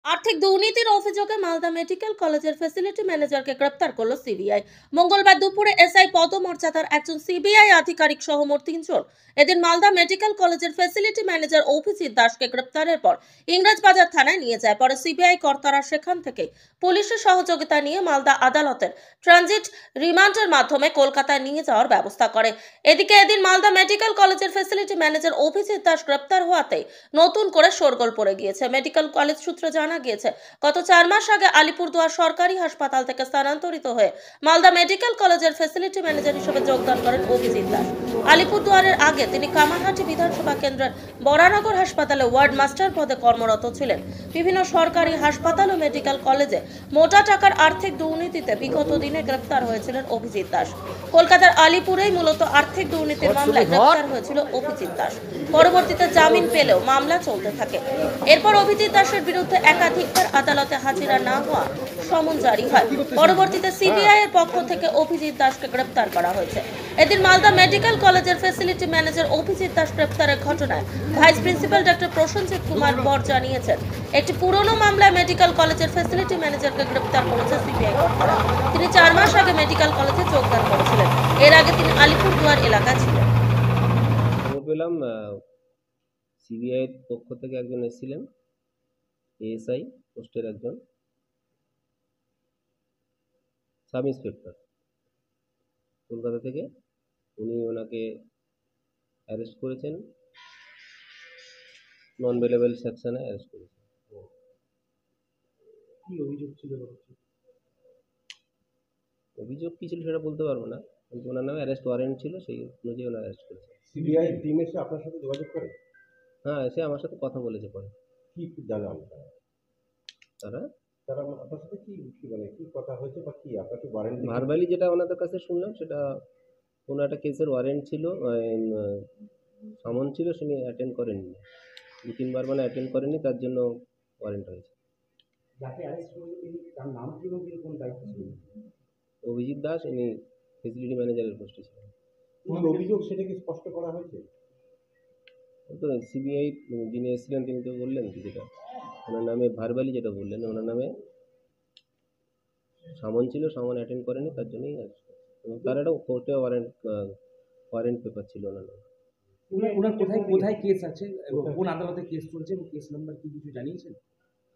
আর্থিক দুর্নীতির অভিযোগে মালদা মেডিকেল কলেজের ফ্যাসিলিটি ম্যানেজারকে গ্রেপ্তার করল সিবিআই। মঙ্গলবার দুপুরে এসআই পদমর্যাদার একজন সিবিআই আধিকারিক সহ মোট 3 জন এদিন মালদা মেডিকেল কলেজের ফ্যাসিলিটি ম্যানেজার অভিজিৎ দাসকে গ্রেপ্তারের পর ইংরেজবাজার থানায় নিয়ে যায়। পরে সিবিআই কর্তারা সেখান থেকে পুলিশের সহযোগিতা নিয়ে মালদা আদালতের ট্রানজিট রিমান্ডের মাধ্যমে কলকাতায় নিয়ে যাওয়ার ব্যবস্থা করে। এদিকে এদিন মালদা মেডিকেল কলেজের ফ্যাসিলিটি ম্যানেজার অভিজিৎ দাস গ্রেপ্তার হওয়াতে নতুন করে শোরগোল পড়ে গিয়েছে। মেডিকেল কলেজ সূত্রে জানা গিয়েছে গত 4 মাস আগে আলিপুরদুয়ার সরকারি হাসপাতাল থেকে স্থানান্তরিত হয়ে মালদা মেডিকেল কলেজের ফ্যাসিলিটি ম্যানেজার হিসেবে যোগদান করেন অভিজিৎ দাস। আলিপুরদুয়ারের আগে তিনি কামারহাটি বিধানসভা কেন্দ্রের বরানগর হাসপাতালে ওয়ার্ড মাস্টার পদে কর্মরত ছিলেন। বিভিন্ন সরকারি হাসপাতাল ও মেডিকেল কলেজে মোটা টাকার আর্থিক দুর্নীতিতে বিগত দিনে গ্রেপ্তার হয়েছিলেন অভিজিৎ দাস। কলকাতার আলিপুরেই মূলত আর্থিক দুর্নীতির মামলায় গ্রেপ্তার হয়েছিল অভিজিৎ দাস। পরবর্তীতে জামিন পেলেও মামলা চলতে থাকে। এরপর অভিজিৎ দাসের বিরুদ্ধে একাধিকবার আদালতে হাজিরা না হওয়া সমন জারি হয়। পরবর্তীতে সিবিআই এর পক্ষ থেকে অভিজিৎ দাসকে গ্রেপ্তার করা হয়েছে। এদিন মালদা মেডিকেল কলেজের ফ্যাসিলিটি ম্যানেজার অভিজিৎ দাস গ্রেপ্তারের ঘটনায় vice principal doctor Prosenjit Kumar বর জানিয়েছেন, একটি পুরনো মামলায় মেডিকেল কলেজের ফ্যাসিলিটি ম্যানেজারকে গ্রেপ্তার করেছে সিবিআই কর্তারা। তিনি 4 মাস আগে মেডিকেল কলেজে যোগদান করেছিলেন। এর আগে তিনি আলিপুরদুয়ার এলাকায় ছিলেন। পেলাম সিবিআই পক্ষ থেকে একজন এসেছিলেন, এএসআই পোস্টের একজন সাব ইন্সপেক্টর কলকাতা থেকে। উনি ওনাকে অ্যারেস্ট করেছেন, নন বেলেবল সেকশনে অ্যারেস্ট করেছেন। কি অভিযোগ ছিল? অভিযোগ কী ছিল সেটা বলতে পারবো না, কিন্তু ওনার নামে অ্যারেস্ট ওয়ারেন্ট ছিল, সেই অনুযায়ী ওনার অ্যারেস্ট করেছে। সিবিআই টিম এসে আপনার সাথে যোগাযোগ করে? হ্যাঁ, এসে আমার সাথে কথা বলেছে। পরে কি জানান তারা তারা আপনার সাথে কি মানে কি কথা হয়েছে বা কি আপনাকে ওয়ারেন্ট ভার্বালি যেটা ওনাদের কাছে শুনলাম, সেটা কোনো একটা কেসের ওয়ারেন্ট ছিল, সামন ছিল, তিনি অ্যাটেন্ড করেননি, 2-3 বার মানে অ্যাটেন্ড করেননি, তার জন্য ওয়ারেন্ট হয়েছে। যাকে অ্যারেস্ট করেছে তিনি তার নাম কি এবং তিনি কোন দায়িত্বে ছিলেন? অভিজিৎ দাস, ইনি ফেসিলিটি ম্যানেজারের পোস্টে ছিলেন। কোন অভিযোগ সেটা কি স্পষ্ট করা হয়েছে? তো সিবিআই যিনি এসেছিলেন তিনি তো বললেন যেটা ওনার নামে ভার্বালি যেটা বললেন, ওনার নামে সামন ছিল, সামন অ্যাটেন্ড করেনি, তার জন্যই এবং তার একটা কোর্টে ওয়ারেন্ট পেপার ছিল ওনার নামে। ওনার কোথায় কোথায় কেস আছে এবং কোন আদালতে কেস চলছে এবং কেস নাম্বার কি কিছু জানিয়েছেন?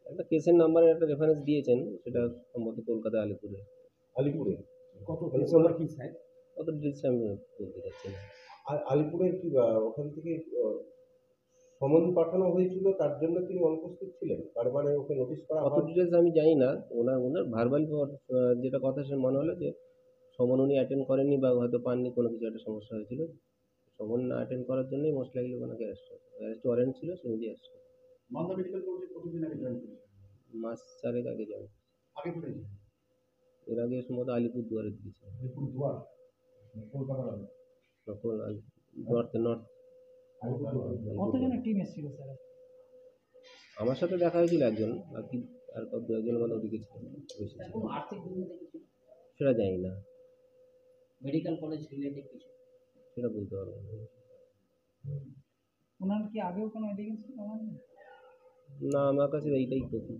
একটা কেসের নাম্বারের একটা রেফারেন্স দিয়েছেন, সেটা সম্ভবত কলকাতা আলিপুরে। আলিপুরে কত কেস নাম্বার কি স্যার? কত ডিটেলস আমি বলতে চাচ্ছি না। আর আলিপুরের কি ওখান থেকে সমন পাঠানো হয়েছিল, তার জন্য তিনি অনুপস্থিত ছিলেন, বারবারে ওকে নোটিশ করা কত হয়? ডিটেলস আমি জানি না। ওনার ভার্বাল যেটা কথা সে মনে হলো যে সমন উনি অ্যাটেন্ড করেননি বা হয়তো পাননি, কোনো কিছু একটা সমস্যা হয়েছিল, সমন না অ্যাটেন্ড করার জন্যই মোস্ট লাইকলি ওনাকে অ্যারেস্ট ওয়ারেন্ট ছিল, সে নিজে অ্যারেস্ট করে। মালদা মেডিকেল কলেজে কতদিন আগে জয়েন করেছেন? মাস 4 আগে জয়েন। আগে কোথায় ছিলেন? এর আগে সম্ভবত আলিপুরদুয়ারে দিয়েছে। আলিপুরদুয়ার, কলকাতার আগে। তখন নর্থ। কতজনের টিম এসেছিল স্যার? আমার সাথে দেখা হয়েছিল একজন, বাকি আর দু একজনের মধ্যে ওদিকে ছিলেন। কোনো আর্থিক দুর্নীতি কিছু সেটা জানি না, মেডিকেল কলেজ রিলেটেড কিছু? সেটা বলতে পারবো না। ওনার কি আগেও কোনো এলিগেন্স ছিল? না, আমার কাছে এইটাই প্রথম।